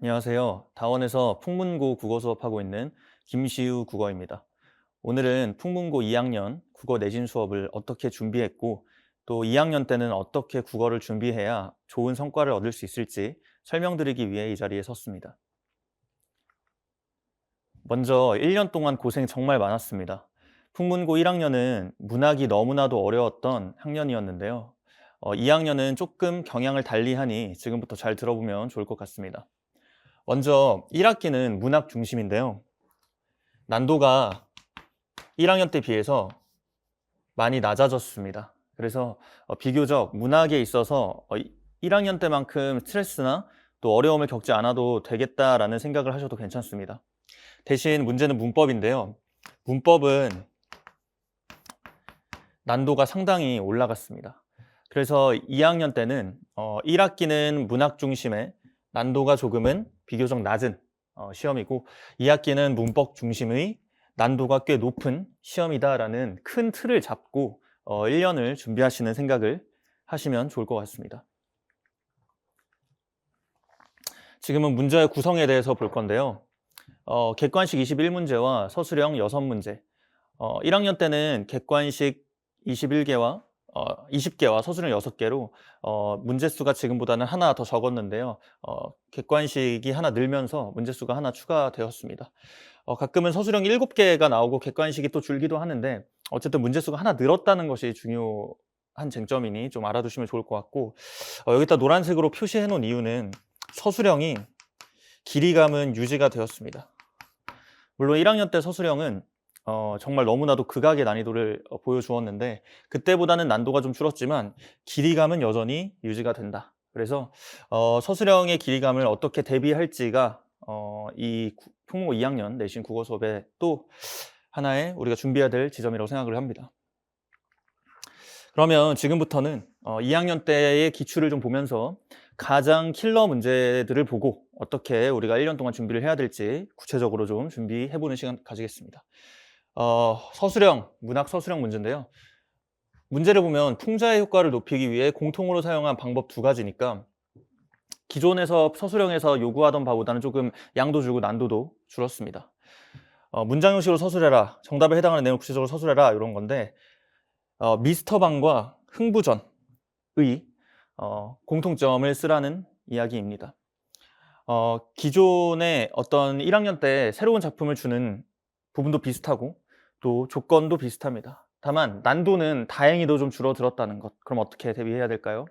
안녕하세요. 다원에서 풍문고 국어 수업하고 있는 김시우 국어입니다. 오늘은 풍문고 2학년 국어 내신 수업을 어떻게 준비했고 또 2학년 때는 어떻게 국어를 준비해야 좋은 성과를 얻을 수 있을지 설명드리기 위해 이 자리에 섰습니다. 먼저 1년 동안 고생 정말 많았습니다. 풍문고 1학년은 문학이 너무나도 어려웠던 학년이었는데요. 2학년은 조금 경향을 달리하니 지금부터 잘 들어보면 좋을 것 같습니다. 먼저 1학기는 문학 중심인데요. 난도가 1학년 때 비해서 많이 낮아졌습니다. 그래서 비교적 문학에 있어서 1학년 때만큼 스트레스나 또 어려움을 겪지 않아도 되겠다라는 생각을 하셔도 괜찮습니다. 대신 문제는 문법인데요. 문법은 난도가 상당히 올라갔습니다. 그래서 2학년 때는 1학기는 문학 중심의 난도가 조금은 비교적 낮은 시험이고 2학기는 문법 중심의 난도가 꽤 높은 시험이다라는 큰 틀을 잡고 1년을 준비하시는 생각을 하시면 좋을 것 같습니다. 지금은 문제의 구성에 대해서 볼 건데요. 객관식 21문제와 서술형 6문제. 1학년 때는 객관식 21개와 20개와 서술형 6개로 문제 수가 지금보다는 하나 더 적었는데요. 객관식이 하나 늘면서 문제 수가 하나 추가되었습니다. 가끔은 서술형 7개가 나오고 객관식이 또 줄기도 하는데 어쨌든 문제 수가 하나 늘었다는 것이 중요한 쟁점이니 좀 알아두시면 좋을 것 같고 여기다 노란색으로 표시해 놓은 이유는 서술형이 길이감은 유지가 되었습니다. 물론 1학년 때 서술형은 정말 너무나도 극악의 난이도를 보여주었는데 그때보다는 난도가 좀 줄었지만 길이감은 여전히 유지가 된다. 그래서 서술형의 길이감을 어떻게 대비할지가 이 풍문고 2학년 내신 국어 수업의 또 하나의 우리가 준비해야 될 지점이라고 생각을 합니다. 그러면 지금부터는 2학년 때의 기출을 좀 보면서 가장 킬러 문제들을 보고 어떻게 우리가 1년 동안 준비를 해야 될지 구체적으로 좀 준비해보는 시간 가지겠습니다. 서술형, 문학 서술형 문제인데요. 문제를 보면 풍자의 효과를 높이기 위해 공통으로 사용한 방법 2가지니까 기존에서 서술형에서 요구하던 바보다는 조금 양도 줄고 난도도 줄었습니다. 문장 형식으로 서술해라, 정답에 해당하는 내용 구체적으로 서술해라 이런 건데 미스터 방과 흥부전의 공통점을 쓰라는 이야기입니다. 기존의 어떤 1학년 때 새로운 작품을 주는 부분도 비슷하고 또 조건도 비슷합니다. 다만 난도는 다행히도 좀 줄어들었다는 것. 그럼 어떻게 대비해야 될까요?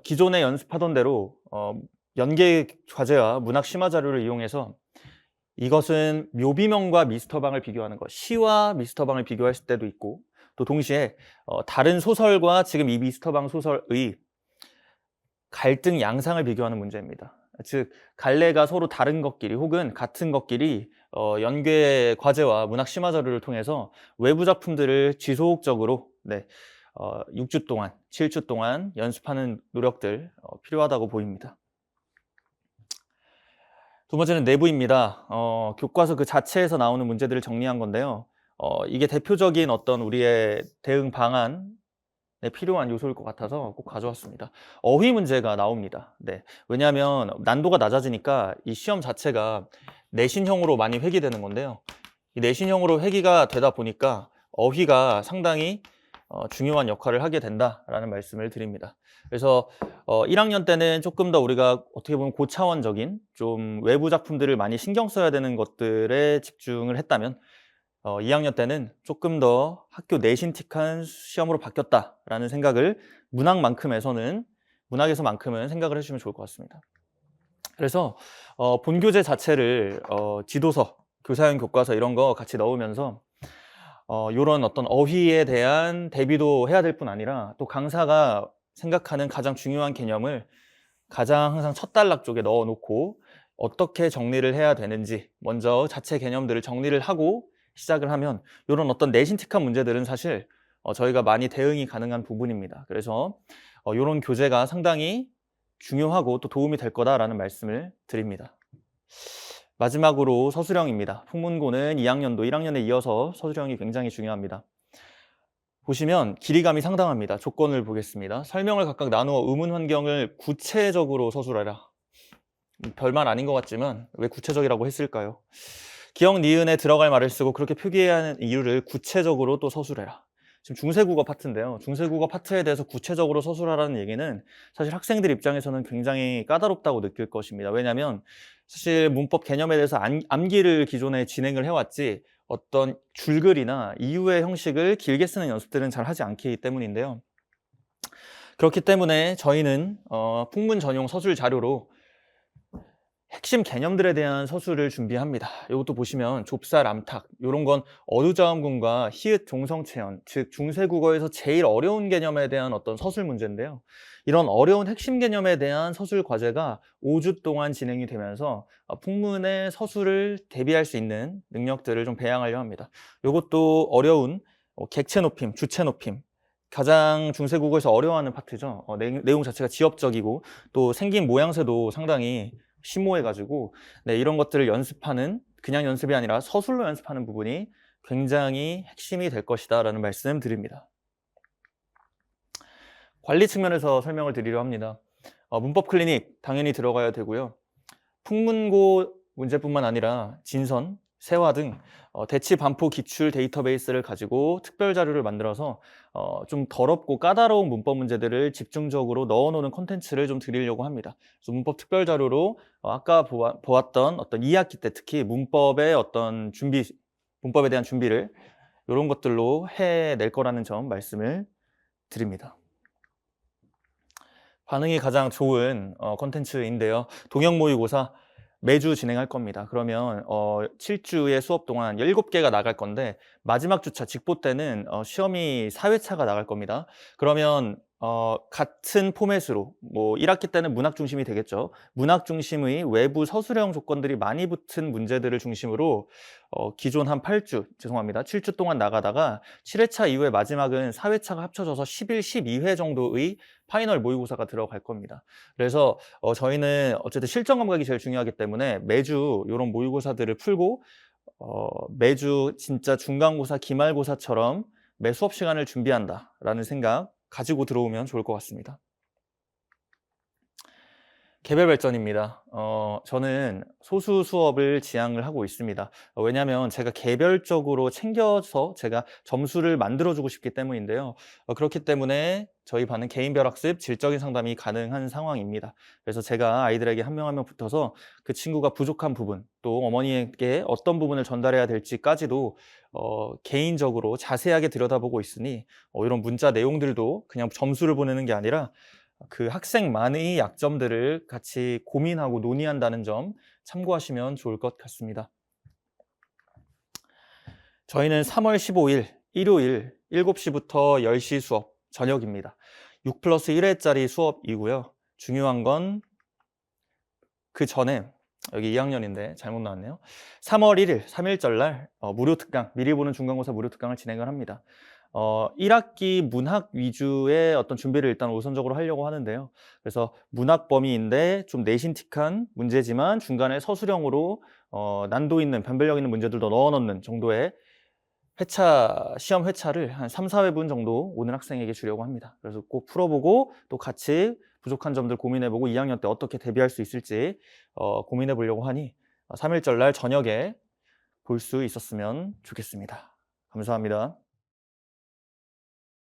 기존에 연습하던 대로 연계 과제와 문학 심화 자료를 이용해서 이것은 묘비명과 미스터방을 비교하는 것, 시와 미스터방을 비교했을 때도 있고 또 동시에 다른 소설과 지금 이 미스터방 소설의 갈등 양상을 비교하는 문제입니다. 즉 갈래가 서로 다른 것끼리 혹은 같은 것끼리 연계 과제와 문학 심화 자료를 통해서 외부 작품들을 지속적으로 6주 동안, 7주 동안 연습하는 노력들 필요하다고 보입니다. 두 번째는 내부입니다. 교과서 그 자체에서 나오는 문제들을 정리한 건데요. 이게 대표적인 어떤 우리의 대응 방안에 필요한 요소일 것 같아서 꼭 가져왔습니다. 어휘 문제가 나옵니다. 네. 왜냐하면 난도가 낮아지니까 이 시험 자체가 내신형으로 많이 회귀되는 건데요. 이 내신형으로 회귀가 되다 보니까 어휘가 상당히 중요한 역할을 하게 된다라는 말씀을 드립니다. 그래서 1학년 때는 조금 더 우리가 어떻게 보면 고차원적인 좀 외부 작품들을 많이 신경 써야 되는 것들에 집중을 했다면 2학년 때는 조금 더 학교 내신틱한 시험으로 바뀌었다라는 생각을 문학에서만큼은 생각을 해주시면 좋을 것 같습니다. 그래서 본교재 자체를 지도서, 교사용 교과서 이런 거 같이 넣으면서 이런 어떤 어휘에 대한 대비도 해야 될 뿐 아니라 또 강사가 생각하는 가장 중요한 개념을 가장 항상 첫 단락 쪽에 넣어놓고 어떻게 정리를 해야 되는지 먼저 자체 개념들을 정리를 하고 시작을 하면 이런 어떤 내신틱한 문제들은 사실 저희가 많이 대응이 가능한 부분입니다. 그래서 이런 교재가 상당히 중요하고 또 도움이 될 거다라는 말씀을 드립니다. 마지막으로 서술형입니다. 풍문고는 2학년도 1학년에 이어서 서술형이 굉장히 중요합니다. 보시면 길이감이 상당합니다. 조건을 보겠습니다. 설명을 각각 나누어 의문 환경을 구체적으로 서술하라. 별말 아닌 것 같지만 왜 구체적이라고 했을까요? 기역, 니은에 들어갈 말을 쓰고 그렇게 표기해야 하는 이유를 구체적으로 또 서술해라. 지금 중세국어 파트인데요. 중세국어 파트에 대해서 구체적으로 서술하라는 얘기는 사실 학생들 입장에서는 굉장히 까다롭다고 느낄 것입니다. 왜냐하면 사실 문법 개념에 대해서 암기를 기존에 진행을 해왔지 어떤 줄글이나 이유의 형식을 길게 쓰는 연습들은 잘 하지 않기 때문인데요. 그렇기 때문에 저희는 풍문 전용 서술 자료로 핵심 개념들에 대한 서술을 준비합니다. 이것도 보시면 좁쌀, 암탉 이런 건 어두자음군과 히읗 종성체현, 즉 중세국어에서 제일 어려운 개념에 대한 어떤 서술 문제인데요. 이런 어려운 핵심 개념에 대한 서술 과제가 5주 동안 진행이 되면서 풍문의 서술을 대비할 수 있는 능력들을 좀 배양하려 합니다. 이것도 어려운 객체 높임, 주체 높임 가장 중세국어에서 어려워하는 파트죠. 내용 자체가 지엽적이고 또 생긴 모양새도 상당히 심오해가지고 이런 것들을 연습하는 그냥 연습이 아니라 서술로 연습하는 부분이 굉장히 핵심이 될 것이다 라는 말씀 드립니다. 관리 측면에서 설명을 드리려 합니다. 문법 클리닉 당연히 들어가야 되고요. 풍문고 문제뿐만 아니라 진선, 세화 등 대치 반포 기출 데이터베이스를 가지고 특별 자료를 만들어서 좀 더럽고 까다로운 문법 문제들을 집중적으로 넣어놓는 콘텐츠를 좀 드리려고 합니다. 그래서 문법 특별 자료로 아까 보았던 어떤 2학기 때 특히 문법의 어떤 문법에 대한 준비를 이런 것들로 해낼 거라는 점 말씀을 드립니다. 반응이 가장 좋은 콘텐츠인데요. 동형 모의고사 매주 진행할 겁니다. 그러면 7주의 수업 동안 17개가 나갈 건데 마지막 주차 직보 때는 시험이 4회차가 나갈 겁니다. 그러면 같은 포맷으로 1학기 때는 문학 중심이 되겠죠. 문학 중심의 외부 서술형 조건들이 많이 붙은 문제들을 중심으로 기존 한 7주 동안 나가다가 7회차 이후에 마지막은 4회차가 합쳐져서 11, 12회 정도의 파이널 모의고사가 들어갈 겁니다. 그래서 저희는 어쨌든 실전 감각이 제일 중요하기 때문에 매주 이런 모의고사들을 풀고 매주 진짜 중간고사, 기말고사처럼 매 수업 시간을 준비한다라는 생각 가지고 들어오면 좋을 것 같습니다. 개별 발전입니다. 저는 소수 수업을 지향을 하고 있습니다. 왜냐하면 제가 개별적으로 챙겨서 제가 점수를 만들어주고 싶기 때문인데요. 그렇기 때문에 저희 반은 개인별 학습, 질적인 상담이 가능한 상황입니다. 그래서 제가 아이들에게 한 명 한 명 붙어서 그 친구가 부족한 부분, 또 어머니에게 어떤 부분을 전달해야 될지까지도 개인적으로 자세하게 들여다보고 있으니 이런 문자 내용들도 그냥 점수를 보내는 게 아니라 그 학생만의 약점들을 같이 고민하고 논의한다는 점 참고하시면 좋을 것 같습니다. 저희는 3월 15일 일요일 7시부터 10시 수업 저녁입니다. 6+1회짜리 수업이고요. 중요한 건 그 전에 여기 2학년인데 잘못 나왔네요. 3월 1일 3일절 날 무료 특강, 미리 보는 중간고사 무료 특강을 진행을 합니다. 1학기 문학 위주의 어떤 준비를 일단 우선적으로 하려고 하는데요. 그래서 문학 범위인데 좀 내신틱한 문제지만 중간에 서술형으로 난도 있는 변별력 있는 문제들도 넣어놓는 정도의 시험 회차를 한 3, 4회분 정도 오는 학생에게 주려고 합니다. 그래서 꼭 풀어보고 또 같이 부족한 점들 고민해보고 2학년 때 어떻게 대비할 수 있을지 고민해 보려고 하니 3일절 날 저녁에 볼 수 있었으면 좋겠습니다. 감사합니다.